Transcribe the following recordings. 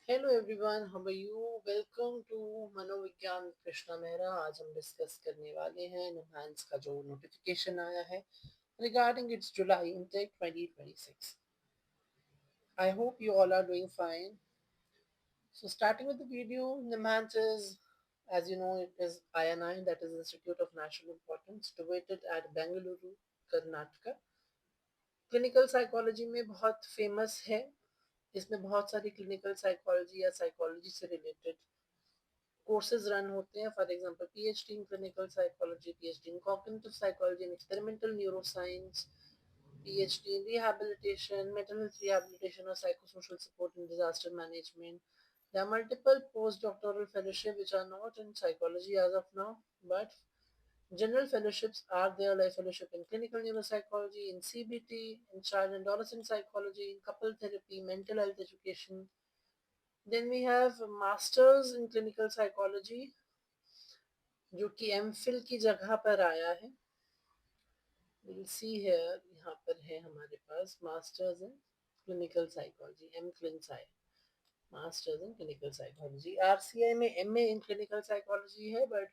Hello everyone, how are you? Welcome to मनोविज्ञान कृष्णा मेहरा। आज हम डिस्कस करने वाले हैं निम्हांस का जो नोटिफिकेशन आया है regarding it's July intake 2026. I hope you all are doing fine. So starting with the video, Nimhans is, as you know, it is INI, that is Institute of National Importance, situated at Bengaluru, Karnataka. Clinical psychology में बहुत famous है. इसमें बहुत सारी clinical psychology या psychology से related courses run होते हैं. For example PhD in clinical psychology, PhD in cognitive psychology and experimental neuroscience, PhD in rehabilitation, mental health rehabilitation और psychosocial support in disaster management. There are multiple postdoctoral fellowships which are not in psychology as of now, but general fellowships are there, like fellowship in clinical neuropsychology, in CBT, in child and adolescent psychology, in couple therapy, mental health education. Then we have masters in clinical psychology जो कि MPhil की जगह पर आया है. Will see here, यहाँ पर है हमारे पास masters in clinical psychology, M ClinPsy, masters in clinical psychology. RCI में एमए इन क्लिनिकल साइकोलॉजी है, बट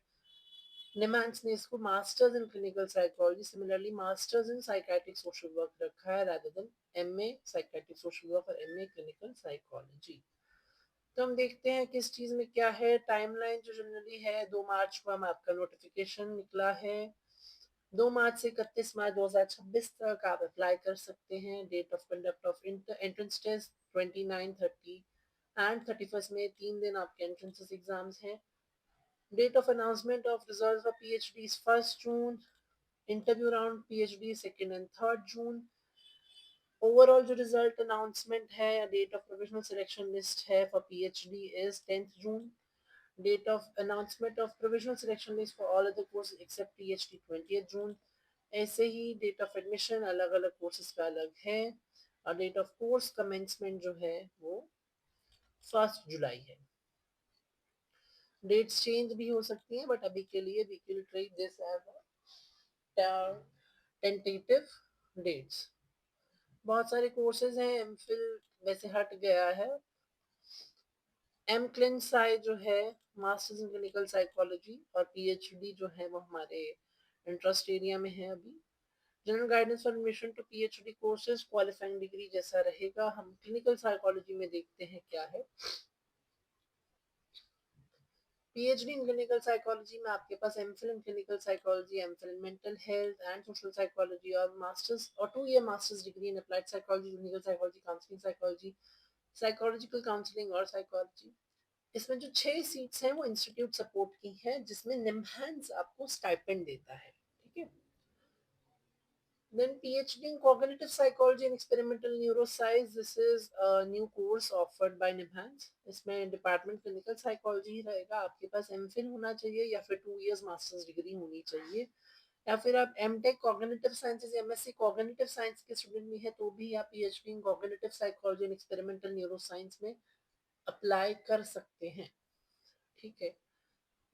निमांस ने इसको masters in clinical psychology, similarly masters in psychiatric social work रखा है rather than MA psychiatric social work और MA clinical psychology. तो हम देखते हैं किस चीज में क्या है. टाइमलाइन जो जनरली है, 2 मार्च को हम आपका नोटिफिकेशन निकला है. 2 मार्च से 31 मार्च 2026 तक आप अप्लाई कर सकते हैं. Date of conduct of entrance test 29, 30 and 31 में 3 दिन आपके एंट्रेंस एग्जाम्स हैं. Date of announcement of result for PhD 1 June. Interview round PhD 2 and 3 June. Overall जो रिजल्ट अनाउंसमेंट है या date of provisional selection list है for PhD is 10th June. Date of announcement of provisional selection list for all other courses except PhD 20th June. ऐसे ही date of admission अलग अलग courses का अलग है. और डेट ऑफ कोर्स कमेंसमेंट जो है वो 1 जुलाई है. डेट्स चेंज भी हो सकती हैं, बट अभी के लिए we will treat this as tentative dates. बहुत सारे कोर्सेज हैं. एमफिल वैसे हट गया है. एम क्लिन साई जो है मास्टर्स इन क्लिनिकल साइकोलॉजी, और पीएचडी जो है वो हमारे इंटरेस्ट एरिया में है अभी. General guidance for admission to PhD courses qualifying degree जैसा रहेगा. हम क्लिनिकल साइकोलॉजी में देखते हैं क्या है. पीएचडी इन क्लिनिकल साइकोलॉजी में आपके पास MPhil in clinical psychology, MPhil in mental health and social psychology, और मास्टर्स और 2 year masters degree in applied psychology, clinical psychology, counselling psychology, psychological counselling और साइकोलॉजी. इसमें जो 6 सीट्स हैं वो इंस्टीट्यूट सपोर्ट की हैं, जिसमें निम्हांस आपको स्टाइपेंड देता है. ठीक है. Then PhD in Cognitive Psychology and Experimental Neuroscience. This is a new course offered by NIMHANS. इसमें डिपार्टमेंट क्लिनिकल साइकोलॉजी ही रहेगा. आपके पास एमफिल होना चाहिए या फिर 2 इयर्स मास्टर्स डिग्री होनी चाहिए, या फिर आप MTech cognitive sciences MSc cognitive science के स्टूडेंट भी है तो भी आप PhD in cognitive psychology and experimental neuroscience में अप्लाई कर सकते हैं. ठीक है.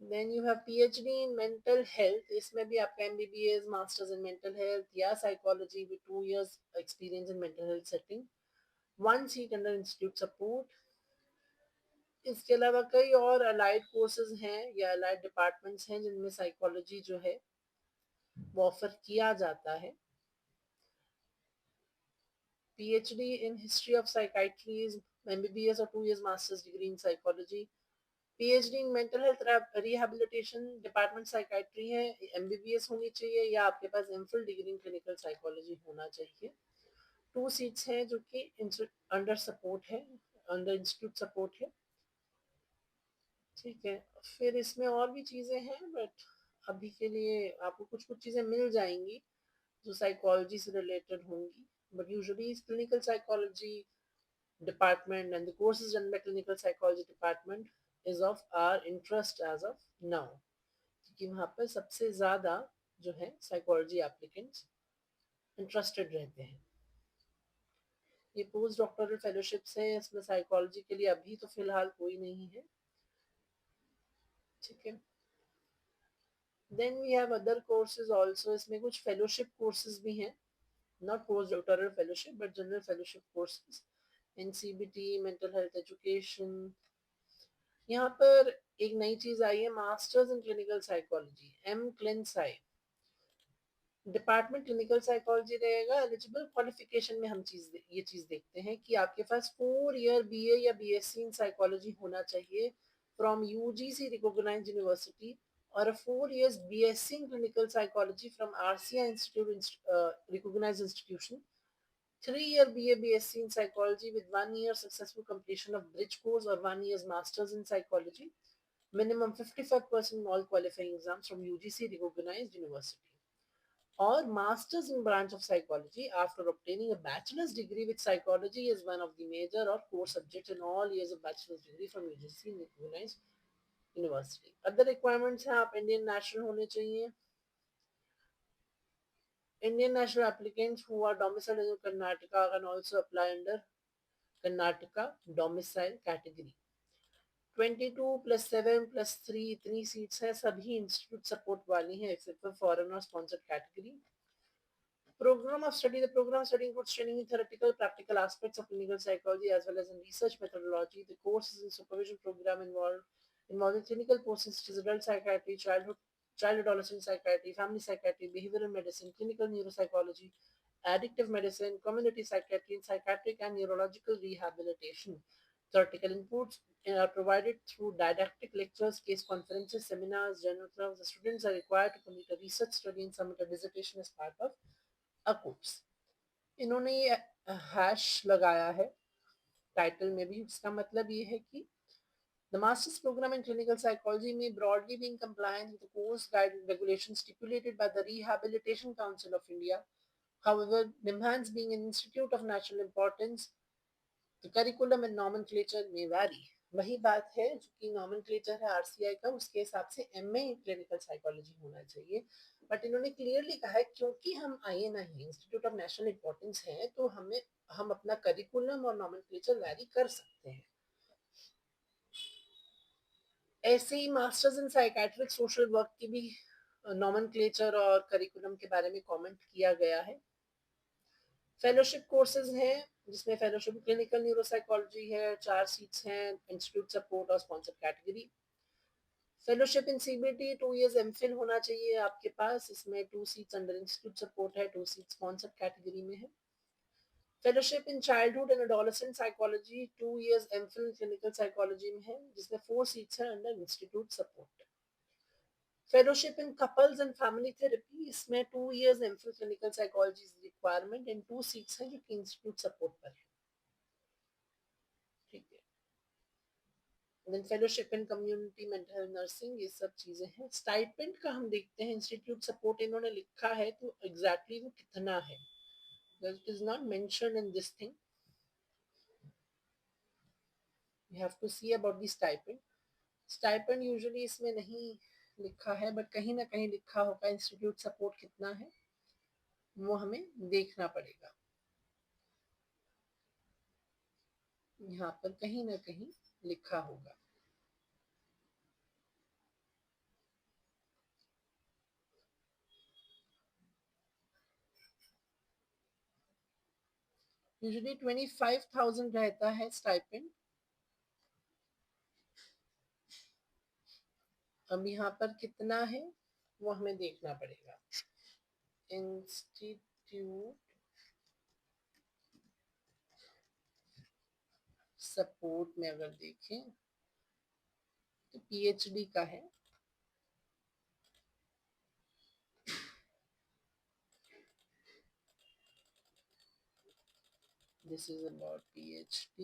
Then you have PhD in mental health. इसमें भी आपका MBBS masters in mental health या psychology with 2 years experience in mental health setting, 1 seat under institute support. इसके अलावा कई और अलाइड कोर्सेज हैं या अलाइड डिपार्टमेंट्स हैं जिनमें साइकोलॉजी जो है वो ऑफर किया जाता है. PhD in history of psychiatry, MBBS और 2 years masters degree in psychology. PhD in mental health rehabilitation department psychiatry है, एमबीबीएस होनी चाहिए या आपके पास MPhil degree in clinical psychology होना चाहिए. 2 सीट्स हैं जो कि अंडर सपोर्ट है, अंडर इंस्टीट्यूट सपोर्ट है. ठीक है. फिर इसमें और भी चीज़ें हैं, बट अभी के लिए आपको कुछ कुछ चीज़ें मिल जाएंगी जो साइकोलॉजी से रिलेटेड होंगी. But usually clinical psychology department and the courses run by clinical psychology department is of our interest as of now, क्योंकि वहाँ पर सबसे ज़्यादा जो है साइकोलॉजी एप्लीकेंट्स इंटरेस्टेड रहते हैं. ये पोस्ट डॉक्टरल फेलोशिप्स है, इसमें साइकोलॉजी के लिए अभी तो फिलहाल कोई नहीं है. ठीक है. Then we have other courses also. इसमें कुछ फेलोशिप कोर्सेज भी हैं, not post doctoral fellowship but general fellowship courses. NCBT, mental health education. यहाँ पर एक नई चीज आई है, masters in clinical psychology, M clin psy. Department clinical psychology रहेगा। एलिजिबल क्वालिफिकेशन में हम ये चीज देखते हैं कि आपके पास 4 ईयर BA या BSc इन साइकोलॉजी होना चाहिए फ्रॉम UGC रिकॉग्नाइज्ड यूनिवर्सिटी, और 4 years BSc in clinical psychology from RCI Institute recognized institution, 3 year BA BSc in psychology with 1 year successful completion of bridge course or 1 year's masters in psychology, minimum 55% in all qualifying exams from UGC recognized university, or masters in branch of psychology after obtaining a bachelor's degree with psychology as one of the major or core subjects in all years of bachelor's degree from UGC recognized university. Other requirements हैं, आप Indian national होने चाहिए. Indian national applicants who are domiciled in Karnataka can also apply under Karnataka domicile category. 22 plus 7 plus 3 इतनी seats हैं, सभी institute support वाली हैं except for foreign और sponsored category. Program of study. The program of study includes training in theoretical, practical aspects of clinical psychology as well as in research methodology. The courses and supervision program involving clinical courses such as adult psychiatry, child adolescent psychiatry, family psychiatry, behavioral medicine, clinical neuropsychology, addictive medicine, community psychiatry, and psychiatric and neurological rehabilitation. Theoretical inputs are provided through didactic lectures, case conferences, seminars, journal clubs. The students are required to complete a research study and submit a dissertation as part of occurs. इन्होंने ये hash लगाया है title में भी. इसका मतलब ये है कि the master's program in clinical psychology may broadly be in compliance with the course guide regulations stipulated by the Rehabilitation Council of India. However, NIMHANS being an institute of national importance, the curriculum and nomenclature may vary. वही बात है, जो कि nomenclature है RCI का, उसके हिसाब से एमए इन क्लिनिकल साइकोलॉजी होना चाहिए. बट इन्होंने क्लियरली कहा है क्योंकि हम INI institute of national importance है, तो हम अपना करिकुलम और नॉमेनक्लेचर वैरी कर सकते हैं. ऐसे ही masters in psychiatric social work की भी नॉमेनक्लेचर और करिकुलम के बारे में कमेंट किया गया है. फेलोशिप कोर्सेज हैं, जिसमें फेलोशिप क्लिनिकल न्यूरोसाइकोलॉजी है, 4 सीट्स हैं, इंस्टीट्यूट सपोर्ट और sponsor category. Fellowship in CBT 2 years MPhil होना चाहिए आपके पास. इसमें 2 सीट्स अंडर इंस्टीट्यूट सपोर्ट है, 2 सीट्स स्पॉन्सर कैटेगरी में है. Fellowship in childhood and adolescent psychology 2 years MPhil clinical psychology में है, जिसमें 4 सीट्स हैं under institute support. Fellowship in couples and family therapy, इसमें 2 years MPhil clinical psychology requirement and 2 seats हैं जो कि इंस्टीट्यूट सपोर्ट पर है. ठीक है. Then fellowship in community mental health nursing, ये सब चीजें हैं. स्टाइपेंड का हम देखते हैं. इंस्टीट्यूट सपोर्ट इन्होंने लिखा है, तो एग्जैक्टली वो कितना है, it is not mentioned in this thing. You have to see about the stipend. Stipend usually इसमें नहीं लिखा है, बट कहीं ना कहीं लिखा होगा इंस्टीट्यूट सपोर्ट कितना है, वो हमें देखना पड़ेगा. यहाँ पर कहीं ना कहीं लिखा होगा. यूजुअली 25,000 रहता है स्टाइपेंड. अब यहाँ पर कितना है वो हमें देखना पड़ेगा. इंस्टीट्यूट सपोर्ट में अगर देखें तो PhD का है. This is about PhD.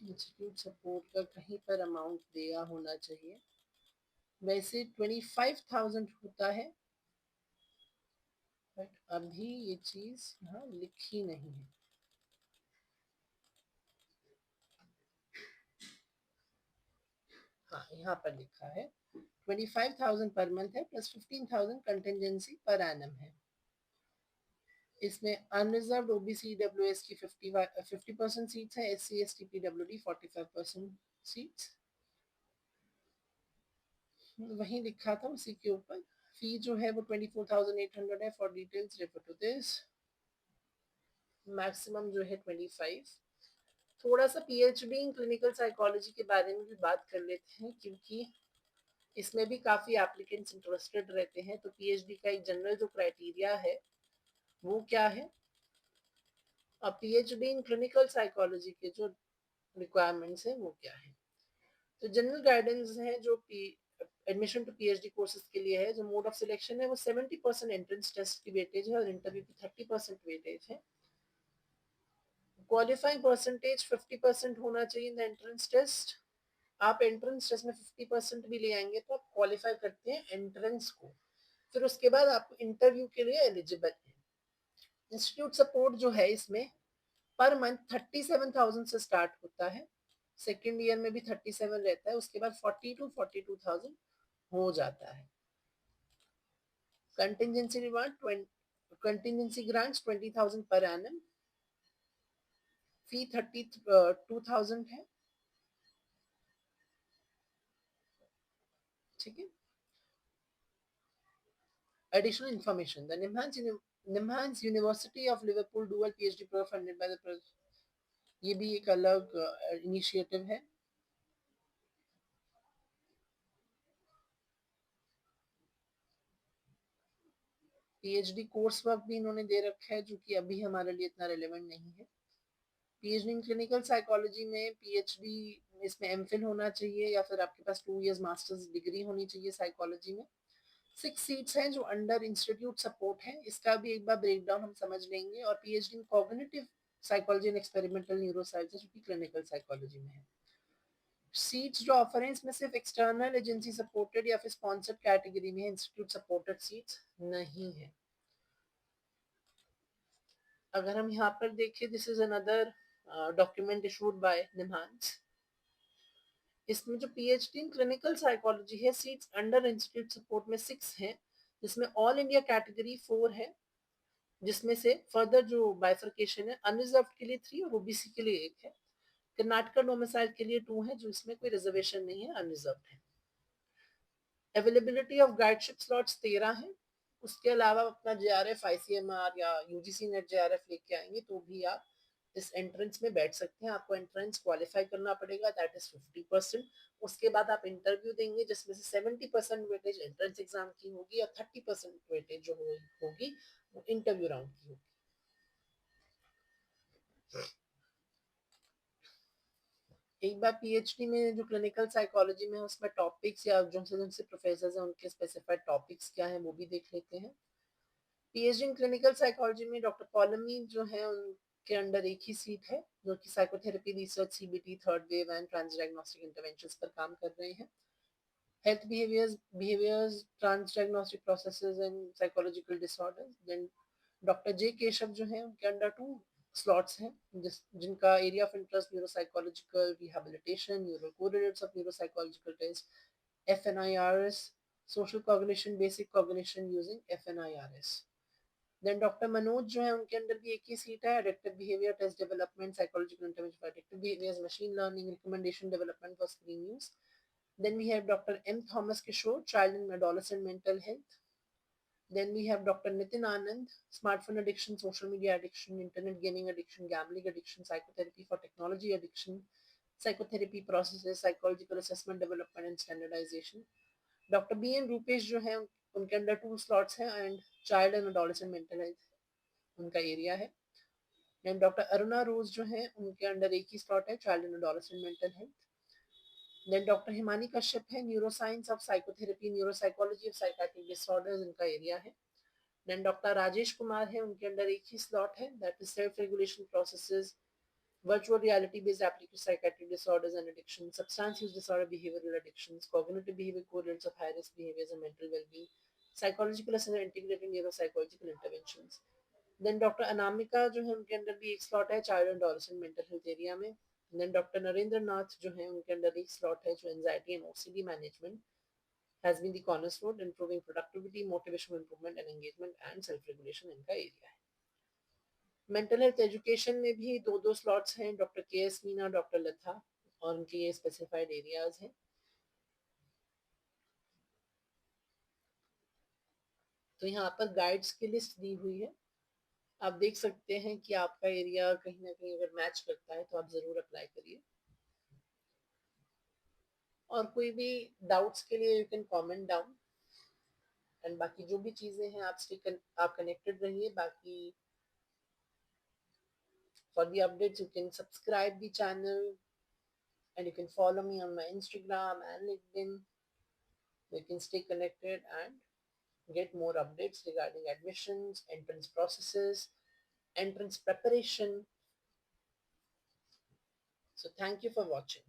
Institute support का कहीं पर अमाउंट दिया होना चाहिए. वैसे 25,000 होता है, बट अभी ये चीज यहाँ लिखी नहीं है. हाँ, यहाँ पर लिखा है 25,000 पर मंथ है, प्लस 15,000 कंटेंजेंसी पर एनम है. इसमें अनरिजर्व OBC EWS की 50% सीट्स है, SC ST PWD 45% सीट्स. वहीं लिखा था उसी के ऊपर। फी जो है वो 24,800 है। For details refer to this. Maximum जो है 25। थोड़ा सा पीएचडी इन क्लिनिकल साइकोलॉजी के बारे में भी बात कर लेते हैं, क्योंकि इसमें भी काफ़ी एप्लीकेंट्स इंटरेस्टेड रहते हैं। तो पीएचडी का एक जनरल जो क्राइटेरिया है वो क्या है, और पीएचडी इन क्लिनिकल साइकोलॉजी के जो रिक्वायरमेंट्स है वो क्या है। तो जनरल गाइडेंस है जो एडमिशन टू पीएचडी कोर्सेज के लिए है। जो मोड ऑफ सिलेक्शन है वो 70% एंट्रेंस टेस्ट की वेटेज है और इंटरव्यू की 30% वेटेज है। क्वालिफाइंग परसेंटेज 50% होना चाहिए इन द एंट्रेंस टेस्ट। आप एंट्रेंस टेस्ट में 50% भी ले आएंगे तो आप क्वालिफाई करते हैं एंट्रेंस को। फिर उसके बाद आप इंटरव्यू के लिए एलिजिबल है। इंस्टीट्यूट सपोर्ट जो है इसमें पर मंथ 37,000 से स्टार्ट होता है। सेकेंड ईयर में भी 37 रहता है, उसके बाद 42,000 हो जाता है। Contingency reward contingency grants 20,000 per annum. फी 32,000 है। ठीक है। Additional information: the Nimhans University of Liverpool Dual PhD program funded by the ये भी एक अलग इनिशिएटिव है। पीएचडी कोर्स वर्क भी इन्होंने दे रखा है, जो कि अभी हमारे लिए इतना रिलेवेंट नहीं है। पीएचडी इन क्लिनिकल साइकोलॉजी में पीएचडी इसमें एमफिल होना चाहिए या फिर आपके पास 2 इयर्स मास्टर्स डिग्री होनी चाहिए साइकोलॉजी में। 6 सीट्स हैं जो अंडर इंस्टीट्यूट सपोर्ट है। इसका भी एक बार ब्रेकडाउन हम समझ लेंगे। और PhD in cognitive psychology and experimental neuroscience जो कि क्लिनिकल साइकोलॉजी में है। सीट्स जो ऑफर हैं इसमें सिर्फ एक्सटर्नल एजेंसी सपोर्टेड या फिर स्पॉन्सर्ड कैटेगरी में है। इंस्टीट्यूट सपोर्टेड सीट्स नहीं है। अगर हम यहाँ पर देखें, this is another document issued by निम्हांस। इसमें जो पीएचडी इन क्लिनिकल साइकोलॉजी है, सीट्स अंडर इंस्टीट्यूट सपोर्ट में 6 हैं, जिसमें ऑल इंडिया कैटेगरी 4 है, जिसमें से फर्दर जो बाइफर्केशन है अनरिजर्व के लिए 3 और ओबीसी के लिए 1 है। कर्नाटका डोमिसाइल के लिए 2 है, जो इसमें कोई रिजर्वेशन नहीं है, अनरिजर्व है। अवेलेबिलिटी ऑफ गाइडशिप स्लॉट्स 13 है। उसके अलावा अपना जेआरएफ आईसीएमआर या यूजीसी नेट जेआरएफ लेके आएंगे तो भी आप इस एंट्रेंस में बैठ सकते हैं। आपको एंट्रेंस क्वालिफाई करना पड़ेगा, दैट इज 50%। उसके बाद आप इंटरव्यू देंगे, जिसमें से 70% वेटेज एंट्रेंस एग्जाम की होगी और 30% वेटेज जो होगी वो इंटरव्यू राउंड की होगी। एक बार पीएचडी में जो क्लिनिकल साइकोलॉजी में उसमें टॉपिक्स या जो से प्रोफेसर हैं उनके स्पेसिफाइड टॉपिक्स क्या हैं वो भी देख लेते हैं। पीएचडी इन क्लिनिकल साइकोलॉजी में डॉक्टर पॉलमी जो है उनके अंडर एक ही सीट है, जो कि psychotherapy research CBT third wave and transdiagnostic interventions पर काम कर रहे हैं। Health behaviours transdiagnostic processes and psychological disorders. Then doctor J Keshav जो है उनके अंडर 2 स्लॉट्स हैं, जिनका area of interest neuropsychological rehabilitation, neural correlates of neuropsychological test, fNIRS, social cognition, basic cognition using fNIRS. Then doctor Manoj जो है उनके under भी एक ही सीट है, addictive behaviour test development, psychological intervention for addictive behaviours, machine learning, recommendation development for screen use. Then we have Dr. M. Thomas Kishore, child and adolescent mental health. Then we have Dr. Nitin Anand, smartphone addiction, social media addiction, internet gaming addiction, gambling addiction, psychotherapy for technology addiction, psychotherapy processes, psychological assessment development and standardization. Doctor B N Rupesh जो है उनके under 2 slots हैं and child and adolescent mental health उनका area है। And doctor Aruna Rose जो है उनके under एक ही स्लॉट है, child and adolescent mental health. Then doctor Himani Kashyap है, neuroscience of psychotherapy, neuropsychology of psychiatric disorders इनका एरिया है। देन डॉक्टर राजेश कुमार है, उनके अंडर एक ही स्लॉट है, that is self regulation processes, virtual reality based application psychiatric disorders and addiction, substance use disorder, behavioral addictions, cognitive behavior correlates of high risk behaviors and mental well-being, psychological assessment, integrated neuropsychological interventions. Then doctor Anamika जो है उनके under भी एक slot है, child and adolescent mental health area में। Then doctor Narendra Nath जो है उनके अंडर एक स्लॉट है, जो anxiety and OCD management has been the cornerstone, improving productivity, motivational improvement and engagement and self regulation इनका एरिया है। मेंटल हेल्थ एजुकेशन में भी 2 स्लॉट्स हैं, डॉक्टर के एस मीना, डॉक्टर लता, और उनके ये स्पेसिफाइड एरियाज हैं। तो यहाँ पर गाइड्स की लिस्ट दी हुई है, आप देख सकते हैं कि आपका एरिया कहीं ना कहीं अगर मैच करता है तो आप ज़रूर अप्लाई करिए। और कोई भी डाउट्स के लिए you can comment down. And बाकी जो भी चीज़ें हैं आप कनेक्टेड रहिए। बाकी for the updates you can subscribe the channel, and you can follow me on my Instagram and LinkedIn. You can stay connected and get more updates regarding admissions, entrance processes, entrance preparation. So thank you for watching.